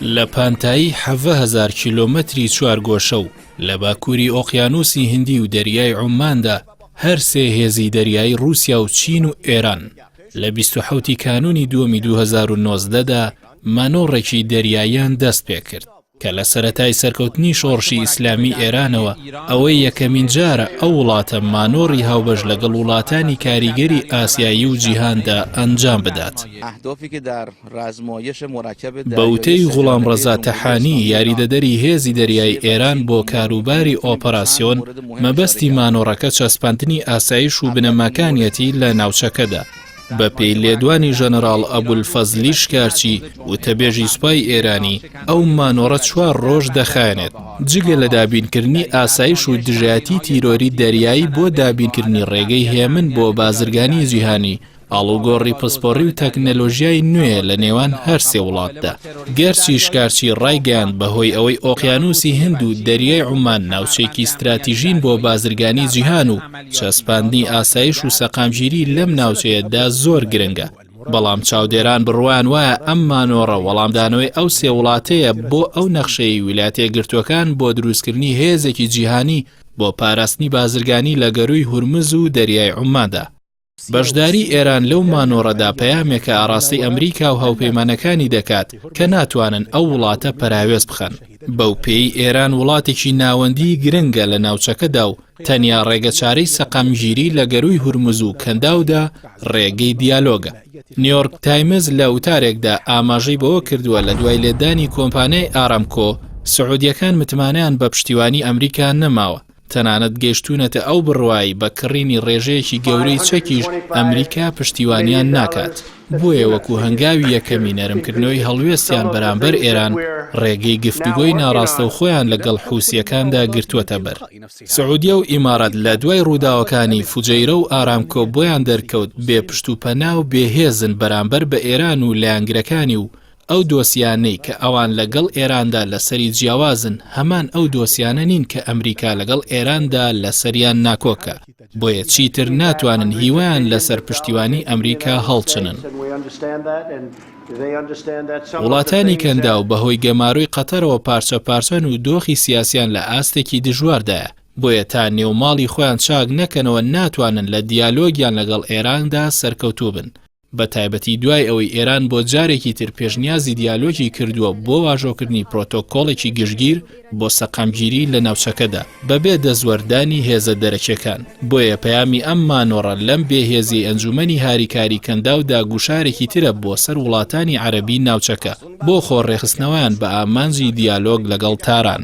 لە پانتایی 7,000 کیلۆمەتری چوارگۆشە و لە باکووری ئۆقیانوسی هیندی و دەریای عوماندا هەر سێ هێزی دەریایی رووسیا و چین و ئێران لە 27 کانونی دووەمی 2019دا مانۆڕێکی دەریاییان دەست پێ کرد کە لە سەرەتای سەرکەوتنی شۆڕشی ئیسلامی ئێرانەوە ئەوەی یەکەمین جارە ئەو وڵاتە مانۆڕی هاوبەش لەگەڵ وڵاتانی کاریگەری ئاسیایی و جیهاندا ئەنجام بدات. بەوتەی غوڵام ڕەزا تەحانی یاریدەدەری هێزی دەریای ئێران بۆ کاروباری ئۆپەراسیۆن مەبەستی مانۆڕەکە چەسپاندنی ئاسایش و بنەماکانیەتی لە ناوچەکەدا. بە پێی لێدوانی ژەنەراڵ ئەبولفەزلی شکارچی وتەبێژی سوپای ئێرانی ئەو مانۆڕە 4 ڕۆژ دەخایەنێت جگە لە دابینکردنی ئاسایش و دژایەتی تیرۆری دەریایی بۆ دابینکردنی ڕێگەی هێمن بۆ بازرگانی جیهانی ئاڵوگۆڕی پسپۆڕی و تەکنەلۆژیای نوێ لە نێوان هەر سێ وڵاتدا. گەرچی شکارچی ڕایگەیاند بەهۆی ئەوەی ئۆقیانوسی هیند و دەریای عومان ناوچەیەکی استراتیژین بۆ بازرگانی جیهان و چەسپاندنی ئاسایش و سەقامگیری لەم ناوچەیەدا زۆر گرنگە. بەڵام چاودێران بڕوان وایە ئەم مانۆڕە وەڵامدانەوەی ئەو سێ وڵاتەیە بۆ ئەو نەخشەی ویلایەتە یەکگرتووەکان بۆ دروستکردنی هێزێکی جیهانی بۆ پاراستنی بازرگانی لە گەروی هورمز و دەریای عوماندا. بەشداری ئێران لەو مانۆڕەدا پەیامێکە ئاڕاستی ئەمریکا و هاوپەیمانەکانی دەکات کە ناتوانن ئەو وڵاتە پەراوێز بخەن. بەو پێی ئێران وڵاتێکی ناوەندی گرنگە لە ناوچەکەدا و تەنیا ڕێگەچارەی سەقامگیری لە گەروی هورمز و کەنداودا ڕێگەی دیالۆگە. نیویۆرک تایمز لە وتارێکدا ئاماژەی بەوە کردووە لە دوای لێدانی کۆمپانیای ئارامکۆ سعودیەکان متمانیان بە پشتیوانی ئەمریکا نەماوە. تەنانەت گەیشتوونەتە ئەو بڕوایی بە کڕینی ڕێژەیەکی گەورەی چەکیش ئەمریکا پشتیوانیان ناکات. بۆیە وەکو هەنگاوی یەکەمی نەرمکردنەوەی هەڵوێستیان بەرامبەر ئێران ڕێگەی گفتوگۆی ناڕاستە و خۆیان لەگەڵ حوسیەکاندا گرتووەتە بەر. سعودیە و ئیمارەت لە دوای ڕووداوەکانی فوجەیرە و ئارامکۆ بۆیان دەرکەوت بێ پشت و پەنا و بێهێزن بەرامبەر بە ئێران و لایەنگرەکانی و ئەو دۆسیانەی کە ئەوان لەگەڵ ئێراندا لە سەری جیاوازن هەمان ئەو دۆسیانە نین کە ئەمریکا لەگەڵ ئێراندا لە سەریان ناکۆکە. بۆیە چیتر ناتوانن هیوایان لەسەر پشتیوانی ئەمریکا هەڵچنن. وڵاتانی کەندا و بەهۆی گەماروی قەتەرەوە پارچە پارچەن و دۆخی سیاسیان لە ئاستێکی دژواردایە. بۆیە تا نێوماڵی خۆیان چاک نەکەنەوە ناتوانن لە دیالۆگیان لەگەڵ ئێراندا سەرکەوتوو بن. بە تایبەتی دوای ئەوەی ئێران بۆ جارێکی تر پێشنیازی دیالۆگی کردووە بۆ واژۆکردنی پرۆتۆکۆڵێکی گشتگیر بۆ سەقامگیری لە ناوچەکەدا بەبێ دەزوەردانی هێزە دەرەکیەکان. بۆیە پەیامی ئەم مانۆڕە لەم بێهێزی ئەنجومەنی هاریکاری کەنداودا گوشارێکی ترە بۆ سەر وڵاتانی عەرەبی ناوچەکە بۆ خۆڕێخستنەوەیان بە ئامانجی دیالۆگ لەگەڵ تاران.